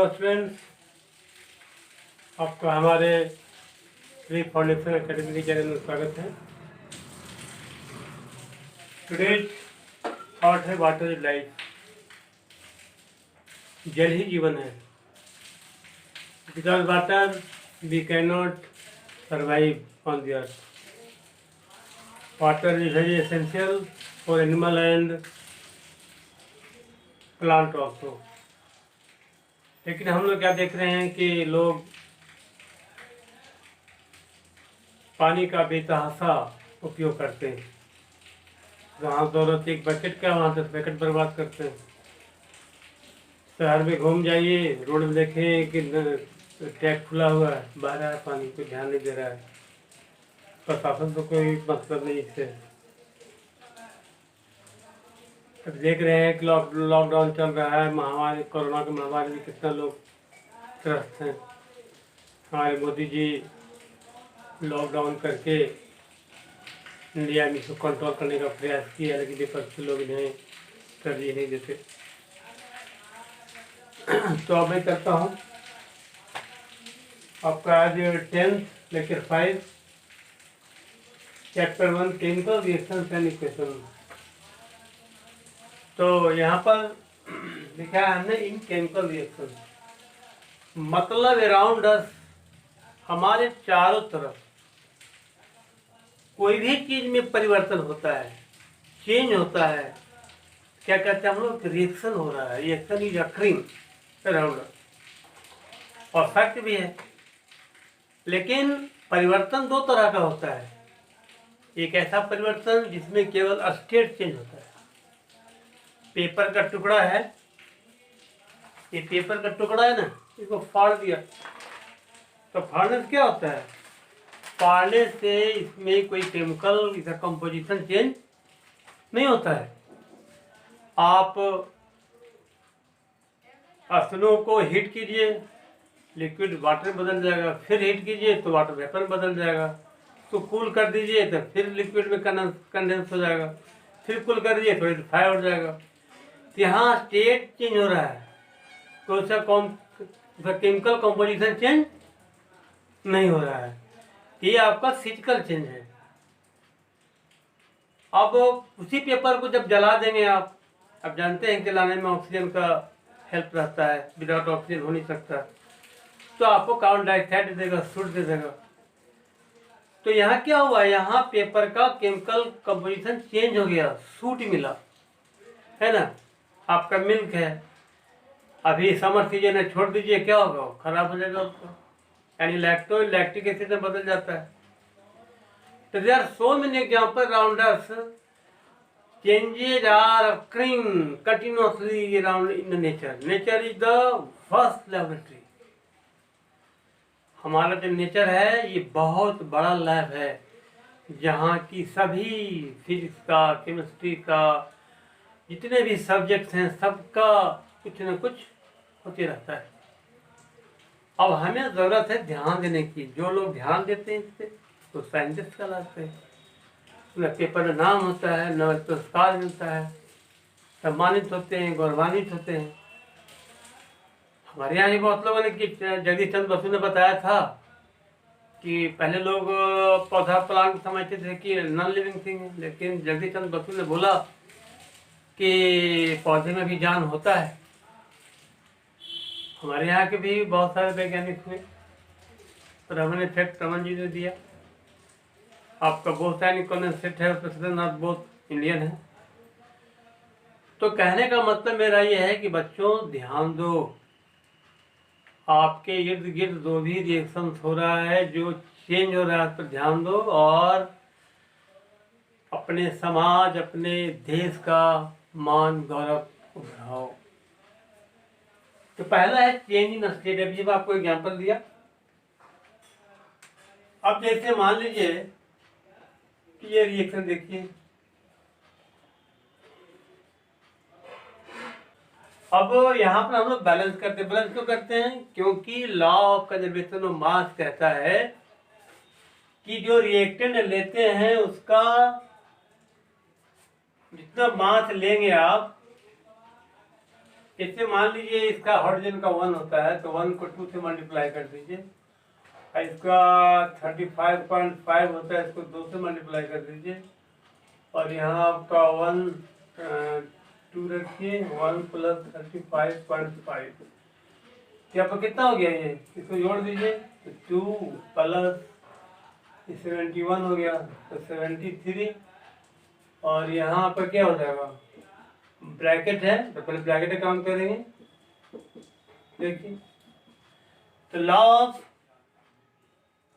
Hello students, आपका हमारे free foundation academy channel में स्वागत है। टुडेज थॉट है वाटर इज लाइफ। जल ही जीवन है। Without water we can not survive on the earth. Water is very essential for animal and plant also. लेकिन हम लोग क्या देख रहे हैं कि लोग पानी का बेतहाशा उपयोग करते हैं। जहाँ जरूरत एक बकेट का वहाँ 10 बकेट बर्बाद करते हैं। शहर में घूम जाइए, रोड में देखें कि टैप खुला हुआ है, बह रहा है पानी, कोई ध्यान नहीं दे रहा है। प्रशासन तो कोई मतलब नहीं इससे। अब देख रहे हैं कि लॉकडाउन चल रहा है, महामारी, कोरोना की महामारी में कितना लोग त्रस्त हैं। हमारे मोदी जी लॉकडाउन करके इंडिया में इसको कंट्रोल करने का प्रयास किया, लेकिन विपक्षी लोग इन्हें तरजीह नहीं देते। तो अब मैं करता हूँ आपका आज 10th lecture 5 chapter 1 chemical reactions and equation. तो यहाँ पर लिखा है हमने इन केमिकल रिएक्शन, मतलब अराउंड अस, हमारे चारों तरफ कोई भी चीज में परिवर्तन होता है, चेंज होता है, क्या कहते हैं हम लोग, रिएक्शन हो रहा है। Reaction is occurring around us, और फैक्ट भी है। लेकिन परिवर्तन दो तरह का होता है। एक ऐसा परिवर्तन जिसमें केवल स्टेट चेंज होता है। पेपर का टुकड़ा है, ये पेपर का टुकड़ा है ना, इसको फाड़ दिया तो फाड़ने से क्या होता है, फाड़ने से इसमें कोई केमिकल इसका कंपोजिशन चेंज नहीं होता है। आप स्नो को हीट कीजिए, लिक्विड वाटर में बदल जाएगा, फिर हीट कीजिए तो वाटर वेपर में बदल जाएगा, तो कूल कर दीजिए तो फिर लिक्विड में कंडेंस हो जाएगा, फिर कूल कर दीजिए तो रिफायर हो जाएगा। तो यहाँ स्टेट चेंज हो रहा है, तो उसका केमिकल कंपोजिशन चेंज नहीं हो रहा है। ये आपका फिजिकल चेंज है। अब उसी पेपर को जब जला देंगे आप जानते हैं कि जलाने में ऑक्सीजन का हेल्प रहता है, विदाउट ऑक्सीजन हो नहीं सकता, तो आपको कार्बन डाइऑक्साइड दे देगा, सूट दे देगा। तो यहाँ क्या हुआ, यहाँ पेपर का केमिकल कंपोजिशन चेंज हो गया, सूट मिला, है ना। आपका मिल्क है, अभी समर सीजन है, छोड़ दीजिए, क्या होगा, खराब हो जाएगा उसका, यानी लैक्टिक एसिड में बदल जाता है। तो there are so many example around us, changes are occurring continuously around in the nature. Nature is the first laboratory. हमारा जो नेचर है ये बहुत बड़ा लैब है, जहाँ की सभी फिजिक्स का, केमिस्ट्री का, जितने भी सब्जेक्ट्स हैं, सबका कुछ न कुछ होते रहता है। अब हमें ज़रूरत है ध्यान देने की। जो लोग ध्यान देते हैं इस पर तो साइंटिस्ट कहलाते हैं, उनका पेपर में नाम होता है, नोबेल पुरस्कार मिलता है, सम्मानित होते हैं, गौरवान्वित होते हैं। हमारे यहाँ भी बहुत लोगों ने कि जगदीश चंद्र बसु ने बताया था कि पहले लोग पौधा प्लांट समझते थे कि नॉन लिविंग थिंग है, लेकिन जगदीश चंद्र बसु ने बोला कि पौधे में भी जान होता है। हमारे यहाँ के भी बहुत सारे वैज्ञानिक हुए, रमन इफेक्ट रमन जी ने दिया। आपका बोटानिक कॉन्सेप्ट है, प्रेसिडेंट बोथ इंडियन है। तो कहने का मतलब मेरा ये है कि बच्चों ध्यान दो, आपके इर्द गिर्द जो भी रिएक्शन हो रहा है, जो चेंज हो रहा है, उस पर ध्यान दो और अपने समाज, अपने देश का मान गौरव बढ़ाओ। तो पहला है चेंज इन स्टेट। अभी जब आपको एग्जाम्पल दिया, अब जैसे मान लीजिए कि ये रिएक्शन देखिए, अब यहाँ पर हम लोग बैलेंस करते हैं। बैलेंस क्यों करते हैं, क्योंकि law of conservation of mass कहता है कि जो रिएक्टेंट लेते हैं उसका जितना मास लेंगे आप, इससे मान लीजिए इसका हाइड्रोजन का 1 होता है, तो 1 को 2 से मल्टीप्लाई कर दीजिए। इसका 35.5 होता है, इसको 2 से मल्टीप्लाई कर दीजिए। और यहाँ आपका 2 रखिए, 1 प्लस 35.5, यहाँ पर कितना हो गया ये, इसको जोड़ दीजिए। तो 2 प्लस 71 हो गया, तो 73। और यहाँ पर क्या हो जाएगा, ब्रैकेट है तो पहले ब्रैकेट का काम करेंगे। देखिए, तो law of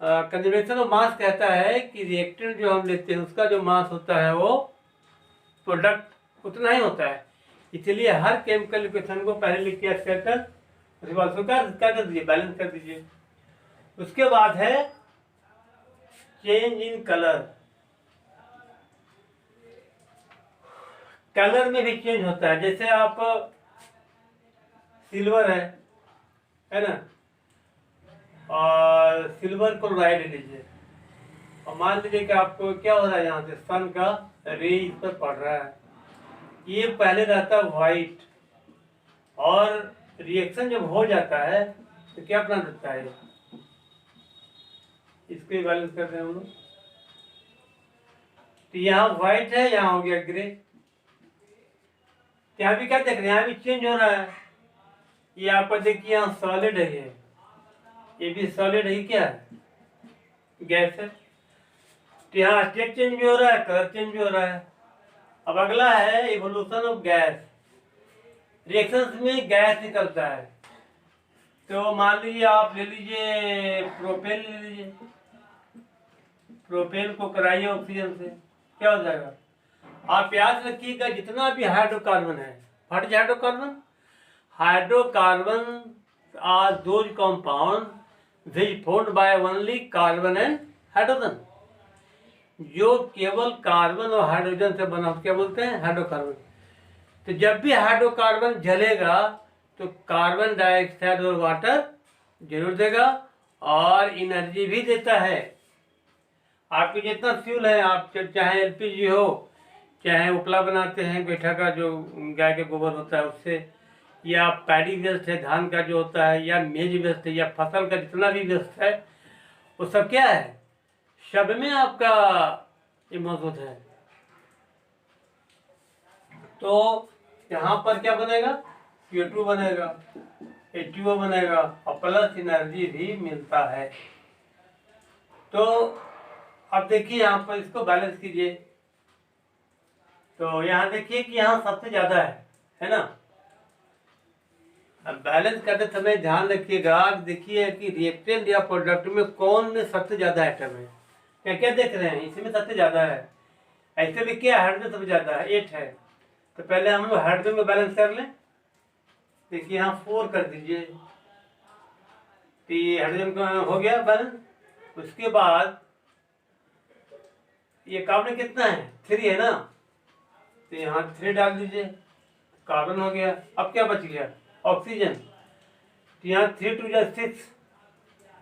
conservation of mass कहता है कि रिएक्टेंट जो हम लेते हैं उसका जो मास होता है वो प्रोडक्ट उतना ही होता है। इसलिए हर केमिकल इक्वेशन को पहले लिख के कर, उसके बाद उसको क्या कर दीजिए, बैलेंस कर दीजिए। उसके बाद है चेंज इन कलर। कलर में भी चेंज होता है। जैसे आप सिल्वर है ना, और सिल्वर क्लोराइड ले लीजिए, और मान लीजिए कि आपको क्या हो रहा है, यहाँ से सन का रे इस पर पड़ रहा है, ये पहले रहता है व्हाइट, और रिएक्शन जब हो जाता है तो क्या बना देता है, इसको बैलेंस करते हैं हम लोग। तो यहाँ व्हाइट है, यहाँ हो गया ग्रे। यहाँ भी क्या देख रहे हैं, यहाँ भी चेंज हो रहा है। ये आपको देखिए यहाँ सॉलिड है, ये भी सॉलिड है, क्या है, गैस है। तो यहाँ स्टेट चेंज भी हो रहा है, कलर चेंज भी हो रहा है। अब अगला है इवोल्यूशन ऑफ गैस। रिएक्शंस में गैस निकलता है। तो मान लीजिए आप ले लीजिए प्रोपेन, ले लीजिए प्रोपेन को कराइए ऑक्सीजन से, क्या हो जाएगा। आप याद रखिएगा जितना भी हाइड्रोकार्बन है, what is hydrocarbon, hydrocarbon are those compound which formed by only carbon and hydrogen, जो केवल कार्बन और हाइड्रोजन से बना, क्या बोलते हैं, हाइड्रोकार्बन। तो जब भी हाइड्रोकार्बन जलेगा तो कार्बन डाइऑक्साइड और वाटर जरूर देगा, और एनर्जी भी देता है। आपके जितना फ्यूल है, आप चाहे एलपीजी हो, चाहे उपला बनाते हैं गोईठा का, जो गाय के गोबर होता है उससे, या पैडी वेस्ट है धान का जो होता है, या मेज वेस्ट है, या फसल का जितना भी वेस्ट है, वो सब क्या है, सब में आपका ये मौजूद है। तो यहाँ पर क्या बनेगा, CO2 बनेगा, H2O बनेगा, और प्लस एनर्जी भी मिलता है। तो अब देखिए यहाँ पर इसको बैलेंस कीजिए। तो यहाँ देखिए कि यहाँ सबसे ज्यादा है ना। अब बैलेंस करते समय ध्यान रखिएगा, देखिए कि रिएक्टेंट या प्रोडक्ट में कौन में सबसे ज्यादा आइटम है। क्या क्या देख रहे हैं, इसमें सबसे ज्यादा है। ऐसे भी क्या हाइड्रोजन सबसे ज्यादा है, 8 है। तो पहले हम लोग हाइड्रोजन में बैलेंस कर लें। देखिए यहाँ 4 कर दीजिए, तो ये हाइड्रोजन का हो गया बैलेंस। उसके बाद ये कार्बन कितना है, 3 है ना, तो यहाँ 3 डाल दीजिए, कार्बन हो गया। अब क्या बच गया, ऑक्सीजन। तो यहाँ 3 2 6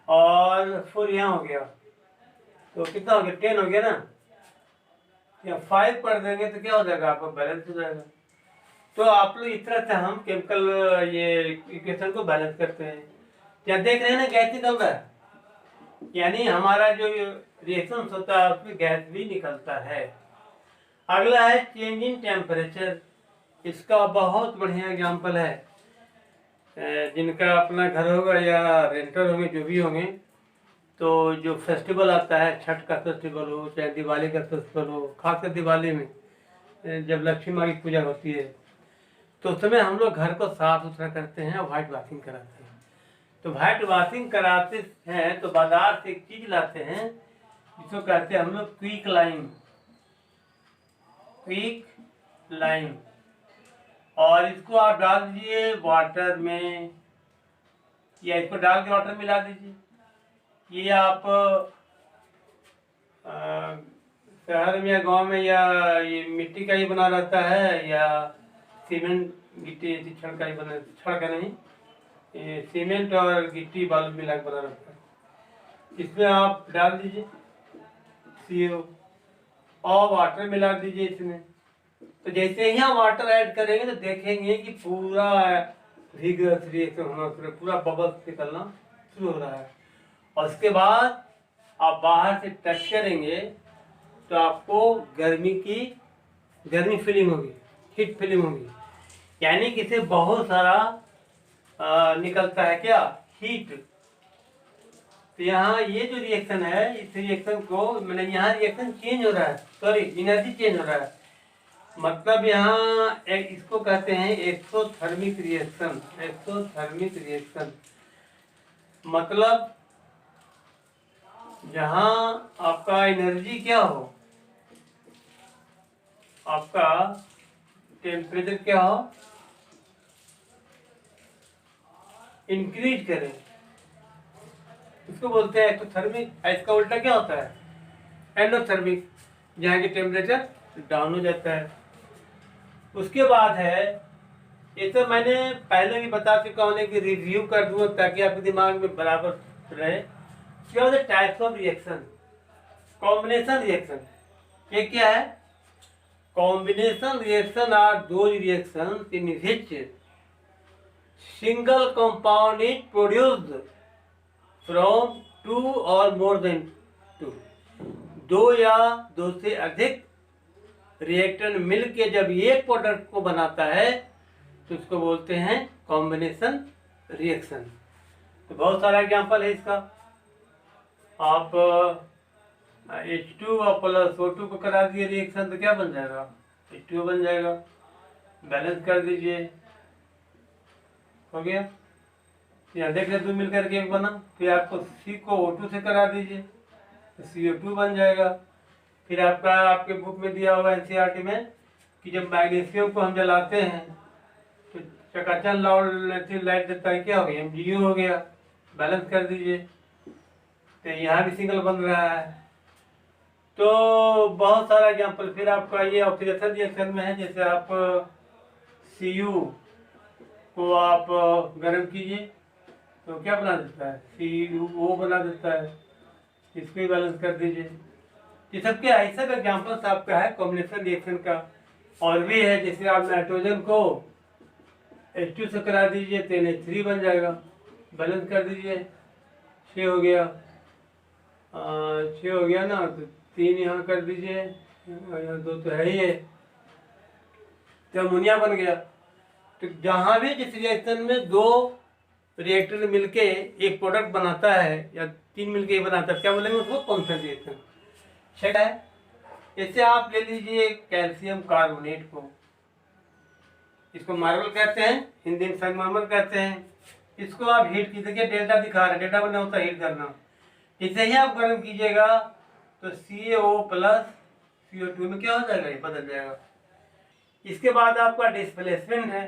और 4 यहाँ हो गया, तो कितना हो गया, 10 हो गया ना। यहाँ 5 कर देंगे तो क्या हो जाएगा, आपका बैलेंस हो जाएगा। तो आप लोग इस तरह से हम केमिकल ये इक्वेशन को बैलेंस करते हैं। क्या देख रहे हैं ना, गैस निकल रहा है, यानी हमारा जो रिएक्शन होता है उसमें गैस भी निकलता है। अगला है चेंज इन टेम्परेचर। इसका बहुत बढ़िया एग्जाम्पल है। जिनका अपना घर होगा या रेंटर होंगे, जो भी होंगे, तो जो फेस्टिवल आता है, छठ का फेस्टिवल हो चाहे दिवाली का फेस्टिवल हो, खासकर दिवाली में जब लक्ष्मी माँ की पूजा होती है, तो उस समय हम लोग घर को साफ सुथरा करते हैं और व्हाइट वॉशिंग कराते हैं। तो व्हाइट वॉशिंग कराते हैं तो बाजार से एक चीज लाते हैं जिसको कहते हैं हम लोग क्विक लाइम, क्विक लाइम। और इसको आप डाल दीजिए वाटर में, या इसको डाल के वाटर मिला दीजिए। ये आप शहर में या गांव में, या ये मिट्टी का ही बना रहता है, या सीमेंट गिट्टी छड़ का ही बना, छड़ का नहीं, ये सीमेंट और गिट्टी बालू मिला के बना रहता है। इसमें आप डाल दीजिए CO और वाटर मिला दीजिए इसमें, तो जैसे ही हम वाटर ऐड करेंगे तो देखेंगे कि पूरा विगरस रिएक्शन होना शुरू, पूरा बबल्स निकलना शुरू हो रहा है। और उसके बाद आप बाहर से टच करेंगे तो आपको गर्मी फीलिंग होगी, हीट फीलिंग होगी, यानी कि इसे बहुत सारा निकलता है क्या, हीट। तो यहाँ ये जो रिएक्शन है, इस रिएक्शन को मैंने यहाँ रिएक्शन चेंज हो रहा है, सॉरी एनर्जी चेंज हो रहा है, मतलब यहाँ एक इसको कहते हैं एक्सोथर्मिक रिएक्शन। एक्सोथर्मिक रिएक्शन मतलब जहाँ आपका एनर्जी क्या हो, आपका टेम्परेचर क्या हो, इंक्रीज करें, इसको बोलते हैं एक्सोथर्मिक। इसका उल्टा क्या होता है, एंडोथर्मिक, जहाँ की टेम्परेचर डाउन हो जाता है। उसके बाद है, ये तो मैंने पहले भी बता चुका हूँ कि रिव्यू कर दूंगा ताकि आपके दिमाग में बराबर रहे। क्या होता है types of reaction, combination reaction. ये क्या है, combination reaction are those reactions in which single compound is produced from two or more then to. दो या दो से अधिक रिएक्टेंट मिलके जब एक प्रोडक्ट को बनाता है तो उसको बोलते हैं कॉम्बिनेशन रिएक्शन। तो बहुत सारा एग्जांपल है इसका। आप H2 और प्लस O2 को करा दिए रिएक्शन तो क्या बन जाएगा, H2O बन जाएगा। बैलेंस कर दीजिए, हो गया। यहाँ देख रहे दो मिलकर के एक बना, फिर आपको C को O2 से करा दीजिए तो CO2 बन जाएगा। फिर आपके बुक में दिया हुआ NCERT में कि जब मैग्नीशियम को हम जलाते हैं तो चकाचौंध लाइट देता है, क्या हो गया, MgU हो गया। बैलेंस कर दीजिए, तो यहाँ भी सिंगल बन रहा है। तो बहुत सारा एग्जाम्पल। फिर आपका ये ऑक्सीडेशन रिएक्शन में है, जैसे आप Cu को आप गर्म कीजिए तो क्या बना देता है, CuO बना देता है, इसको ही बैलेंस कर दीजिए। ये सब क्या है, सब एग्जाम्पल्स आपका है कॉम्बिनेशन रिएक्शन का। और भी है, जैसे आप नाइट्रोजन को H2 से करा दीजिए तो NH3 बन जाएगा। बैलेंस कर दीजिए, 6 हो गया, 6 हो गया ना, तो 3 यहाँ कर दीजिए, यहाँ 2 तो है ही है, तो अमोनिया बन गया। तो जहाँ भी जिस रिएक्शन में दो रिएक्टर मिलके एक प्रोडक्ट बनाता है या 3 मिलके बनाता है, क्या बोलेंगे उसको, कॉम्बिनेशन रिएक्शन। ठीक है। जैसे आप ले लीजिए कैल्शियम कार्बोनेट को, इसको मार्बल कहते हैं, हिंदी में संगमरमर कहते हैं। इसको आप हीट की, देखिए डेल्टा दिखा रहे हैं, डेल्टा बना होता है हीट करना। इसे ही आप गर्म कीजिएगा तो CaO प्लस CO2 में क्या हो जाएगा, ये बदल जाएगा। इसके बाद आपका डिस्प्लेसमेंट है।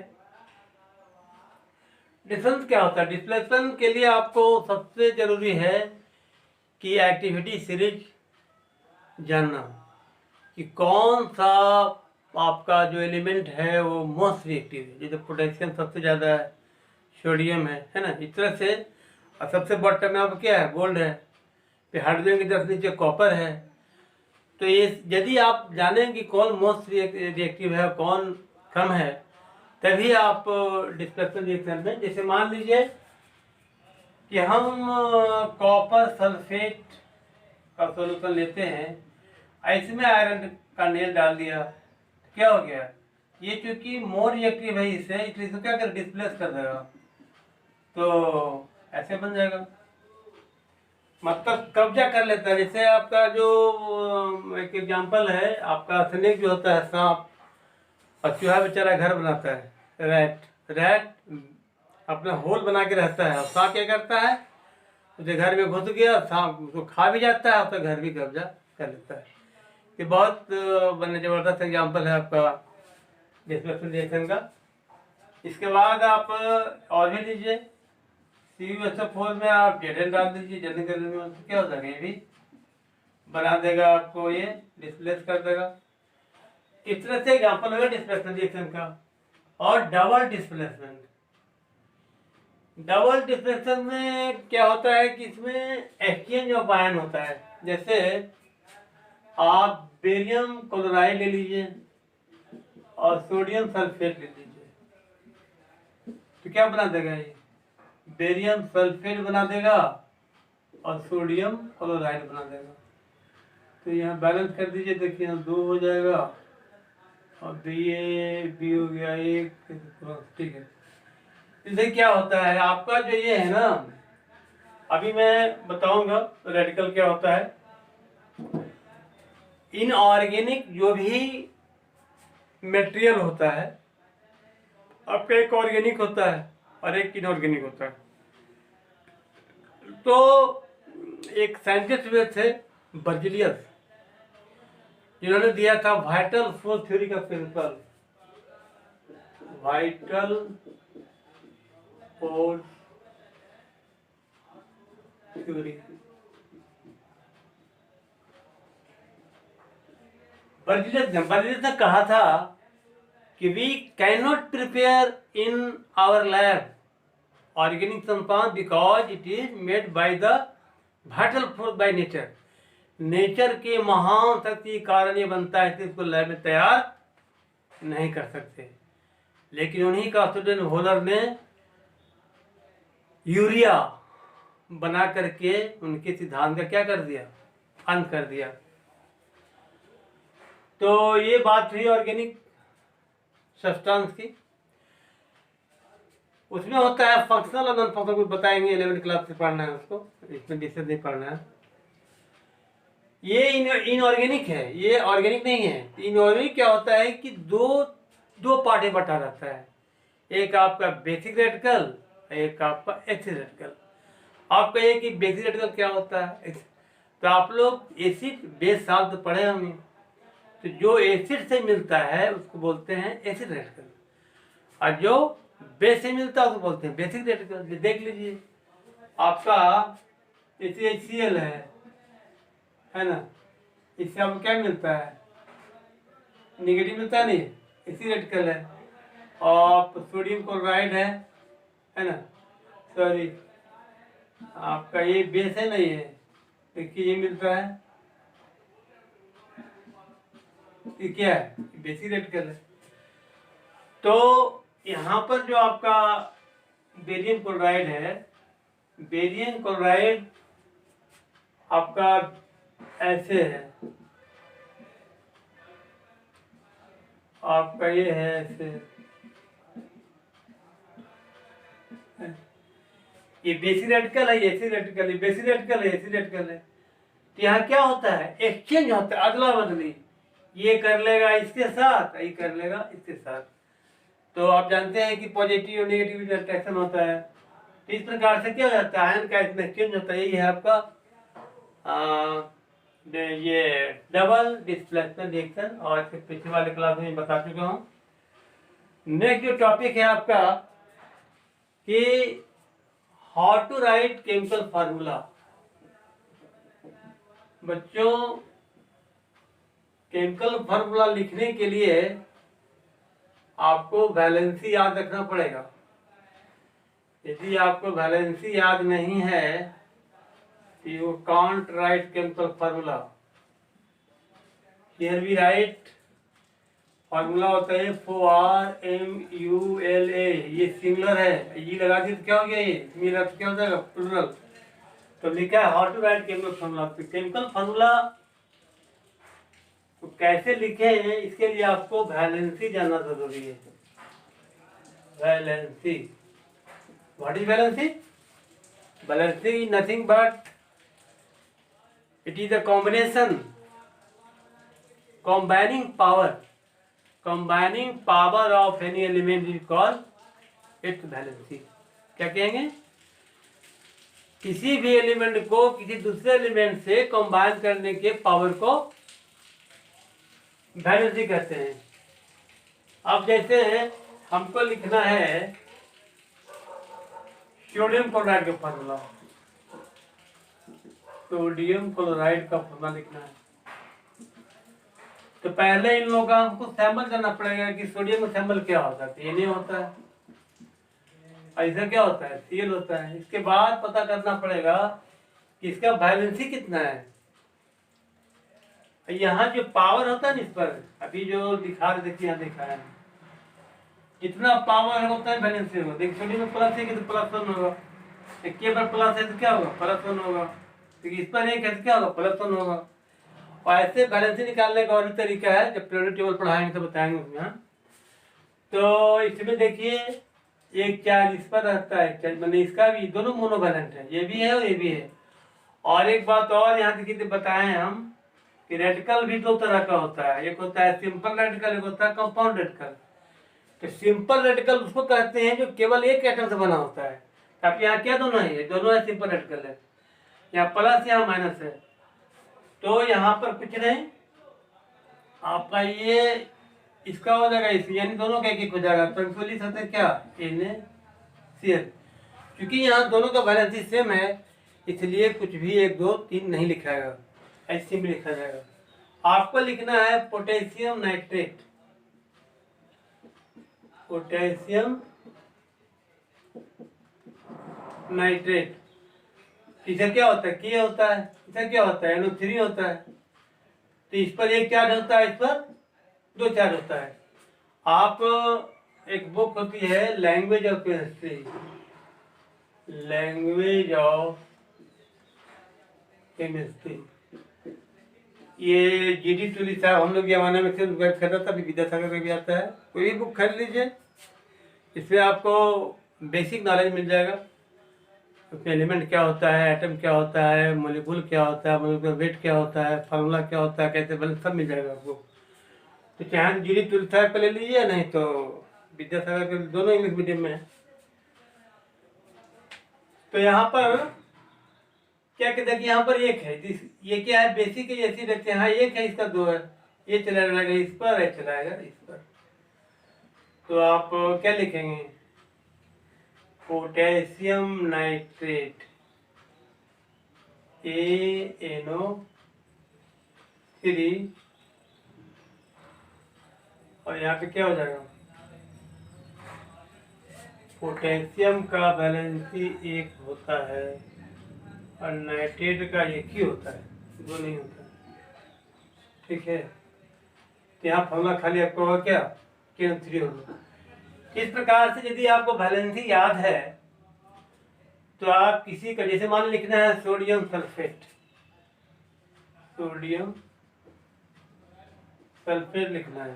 डिफरेंस क्या होता है, डिस्प्लेसमेंट के लिए आपको सबसे जरूरी है कि एक्टिविटी सीरीज जानना कि कौन सा आपका जो एलिमेंट है वो मोस्ट रिएक्टिव है। जैसे पोटेशियम सबसे ज़्यादा है, सोडियम है ना, इस तरह से। और सबसे बॉटम में आपका क्या है, गोल्ड है। फिर हाइड्रोजन की तरफ नीचे कॉपर है। तो ये यदि आप जानें कि कौन मोस्ट रिएक्टिव है कौन कम है, तभी आप डिस्प्लेसमेंट रिएक्शन में, जैसे मान लीजिए कि हम कॉपर सल्फेट का सोल्यूशन लेते हैं, इसमें आयरन का नेल डाल दिया, क्या हो गया, ये चूंकि मोर रिएक्टिव है इससे, इसलिए इसको क्या कर डिस्प्लेस कर देगा, तो ऐसे बन जाएगा, मतलब कब्जा कर लेता है। जैसे आपका जो एक एग्जांपल है, आपका स्नेक जो होता है, सांप, और चूहा बेचारा घर बनाता है, रैट अपना होल बना के रहता है, और सांप क्या करता है, उसे घर में घुस गया, सांप उसको खा भी जाता है, उसका घर भी कब्जा कर लेता है। ये बहुत जबरदस्त एग्जांपल है आपका डिस्प्लेसमेंट रिएक्शन का। इसके बाद आप और भी लीजिए, CuSO4 में आप जेडन डाल दीजिए, जल्दी करने में क्या हो जाएगा, ये भी बना देगा आपको, ये डिस्प्लेस कर देगा। इस तरह से एग्जांपल होगा डिस्प्लेसमेंट रिएक्शन का। और डबल डिस्प्लेसमेंट, डबल डिस्प्लेसमेंट में क्या होता है कि इसमें एक्सचेंज ऑफ आयन होता है। जैसे आप बेरियम क्लोराइड ले लीजिए, और सोडियम सल्फेट ले लीजिए, तो क्या बना देगा ये? बेरियम सल्फेट बना देगा और सोडियम क्लोराइड बना देगा। तो यहाँ बैलेंस कर दीजिए, देखिए यहाँ 2 हो जाएगा और बी हो गया 1, ठीक है। इससे क्या होता है आपका जो ये है ना, अभी मैं बताऊंगा रेडिकल क्या होता है। इनऑर्गेनिक जो भी मटेरियल होता है आपका, एक ऑर्गेनिक होता है और एक इनऑर्गेनिक होता है। तो एक साइंटिस्ट हुए थे बर्जिलियस, जिन्होंने दिया था वाइटल फोर्स थ्योरी का principle, vital force theory. Berzelius ने कहा था कि we can not prepare in our lab organic compound because it is made by the vital force by nature. Nature के महान शक्ति के कारण ये बनता है, तो इसको लैब में तैयार नहीं कर सकते। लेकिन उन्हीं का स्टूडेंट होलर ने यूरिया बना करके उनके सिद्धांत का क्या कर दिया, अंत कर दिया। तो ये बात हुई ऑर्गेनिक सब्सटेंस की। उसमें होता है फंक्शनल और नॉन फंक्शनल, कुछ बताएंगे 11th क्लास से पढ़ना है उसको, इसमें डिस्कस नहीं पढ़ना है। ये इनऑर्गेनिक है, ये ऑर्गेनिक नहीं है। इनऑर्गेनिक क्या होता है कि दो पार्ट में बटा रहता है, एक आपका बेसिक रेडिकल, एक आपका एसिड रेडिकल। आपका एक ही बेसिक रेडिकल क्या होता है, तो आप लोग एसिड बेस साल तो पढ़े होंगे। तो जो एसिड से मिलता है उसको बोलते हैं एसिड रेडिकल, और जो बेस से मिलता है उसको बोलते हैं बेसिक रेडिकल। देख लीजिए आपका HCl है ना, इससे आपको क्या मिलता है, नेगेटिव मिलता है, नहीं एसिड रेडिकल है। और सोडियम क्लोराइड है ना, सॉरी आपका ये बेस है ना, ये देखिए ये मिलता है, ये क्या है, बेसिक रेडिकल है। तो यहाँ पर जो आपका बेरियम क्लोराइड है, बेरियम क्लोराइड आपका ऐसे है, आपका ये है ऐसे, ये बेसिक रेडिकल है, एसिड रेडिकल है, बेसिक रेडिकल है, एसिड रेडिकल है। तो यहाँ क्या होता है, एक्सचेंज होता है, अदला बदली, ये कर लेगा इसके साथ, ये कर लेगा इसके साथ। तो आप जानते हैं कि पॉजिटिव और नेगेटिव अट्रैक्शन होता है। तो इस प्रकार से क्या हो जाता है, आयन का इसमें एक्सचेंज होता है। ये है आपका ये डबल डिस्प्लेसमेंट रिएक्शन, और इसके पिछले वाले क्लास में बता चुका हूँ। नेक्स्ट जो टॉपिक है आपका कि how to write chemical formula. बच्चों केमिकल फार्मूला लिखने के लिए आपको वैलेंसी याद रखना पड़ेगा। यदि आपको वैलेंसी याद नहीं है तो you can't write chemical formula. Here we write formula होता है FORMULA, ये सिंगुलर है, ये लगा दी तो क्या हो गया, ये मिला तो क्या हो जाएगा, प्लूरल। तो लिखा है how to write chemical formula. तो केमिकल फार्मूला तो कैसे लिखे हैं, इसके लिए आपको वैलेंसी जानना जरूरी है। Valency, what is valency? Valency nothing but it is a combination, combining power of any element is called its valency। क्या कहेंगे, किसी भी एलिमेंट को किसी दूसरे एलिमेंट से कंबाइन करने के पावर को वैलेंसी कहते हैं। अब जैसे हमको लिखना है सोडियम क्लोराइड का फॉर्मूला, सोडियम क्लोराइड का फॉर्मूला लिखना है, तो पहले इन लोगों का हमको सैंपल करना पड़ेगा कि सोडियम का सैंपल क्या होता है, नहीं होता है, ऐसा क्या होता है, Cl होता है। इसके बाद पता करना पड़ेगा कि इसका वैलेंसी कितना है। यहाँ जो पावर होता है ना, इस पर अभी जो दिखा रहे, देखिए यहाँ दिखा है, जितना पावर होता है बैलेंस से होगा। देखिए छोटी में प्लस है कि तो प्लस वन होगा, के पर प्लस है तो क्या होगा, प्लस वन होगा। देखिए इस पर एक है तो क्या होगा, प्लस वन होगा। और ऐसे बैलेंस निकालने का और भी तरीका है, जब पीरियोडिक टेबल पढ़ाएंगे तो बताएंगे उसमें। हाँ, तो इसमें देखिए एक चार्ज इस पर रहता है, चार्ज मैंने इसका भी, दोनों मोनोवैलेंट है, ये भी है और ये भी है। और एक बात और यहाँ देखिए बताएं हम कि रेडिकल भी दो तरह का होता है, एक होता है सिंपल रेडिकल, एक होता है कंपाउंड रेडिकल। तो सिंपल रेडिकल उसको कहते हैं जो केवल एक एटम से बना होता है। अब यहाँ क्या दोनों है, दोनों है सिंपल रेडिकल है, यहाँ प्लस यहाँ माइनस है। तो यहाँ पर कुछ नहीं, आपका ये इसका हो जाएगा इस, यानी दोनों का एक एक हो जाएगा। तो इसको लिख सकते हैं क्या, NaCl। क्योंकि यहाँ दोनों का वैलेंसी सेम है, इसलिए कुछ भी 1 2 3 नहीं लिखा जाएगा, ऐसे भी लिखा जाएगा। आपको लिखना है पोटेशियम नाइट्रेट, पोटेशियम नाइट्रेट। इसका क्या होता है, के होता है, इसका क्या होता है, NO3 होता है। तो इस पर एक चार्ज होता है, इस पर 2 चार्ज होता है। आप एक बुक होती है language of chemistry, language of chemistry, ये GD टूली साहब हम लोग जमाने में से खरीदा था, अभी विद्यासागर का भी आता है, कोई भी बुक खरीद लीजिए, इसमें आपको बेसिक नॉलेज मिल जाएगा। उसमें एलिमेंट क्या होता है, एटम क्या होता है, मोलिक्यूल क्या होता है, मोलिक्यूलर वेट क्या होता है, फार्मूला क्या होता है, कैसे बने, सब मिल जाएगा आपको। तो चाहे GD टूली साहब का ले लीजिए, नहीं तो विद्यासागर के, दोनों इंग्लिश मीडियम में है। तो यहाँ पर क्या कहते हैं कि यहाँ पर एक है, ये क्या है, बेसिक है, ऐसे रखते हैं। हाँ एक है, इसका 2 है, ये चला जाएगा इस पर, ये चलाएगा इस पर। तो आप क्या लिखेंगे, पोटेशियम नाइट्रेट ANO3, और यहाँ पे क्या हो जाएगा, पोटेशियम का वैलेंसी 1 होता है और नाइट्रेट का 1 ही होता है, 2 नहीं होता। ठीक है, तो यहाँ फॉर्मूला खाली आपको होगा क्या, KN3 होगा। इस प्रकार से यदि आपको वैलेंसी याद है तो आप किसी का, जैसे मान लिखना है सोडियम सल्फेट, सोडियम सल्फेट लिखना है,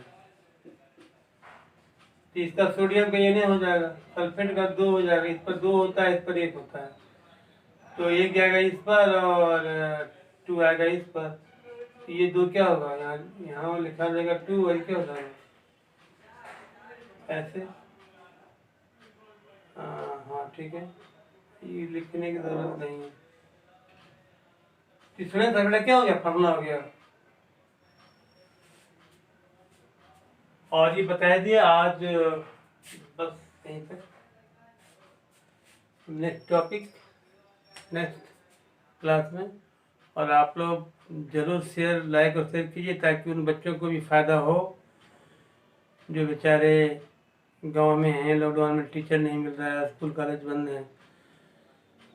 तो इसका सोडियम का Na हो जाएगा, सल्फेट का 2 हो जाएगा, इस पर 2 होता है, इस पर 1 होता है। तो 1 जाएगा इस पर और 2 आएगा इस पर, तो ये 2 क्या होगा, यहाँ लिखा जाएगा 2 और क्या हो जाएगा ऐसे। हाँ ठीक है, ये लिखने की जरूरत नहीं है। तीसरे सल्फेट क्या हो गया, फॉर्मूला हो गया। और ये बता दिए आज, बस यहीं तक। नेक्स्ट टॉपिक नेक्स्ट क्लास में, और आप लोग जरूर शेयर, लाइक और शेयर कीजिए ताकि उन बच्चों को भी फ़ायदा हो जो बेचारे गांव में हैं, लॉकडाउन में टीचर नहीं मिल रहा है, स्कूल कॉलेज बंद हैं,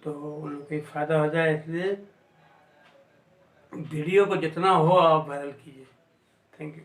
तो उनको फ़ायदा हो जाए, इसलिए वीडियो को जितना हो आप वायरल कीजिए। Thank you.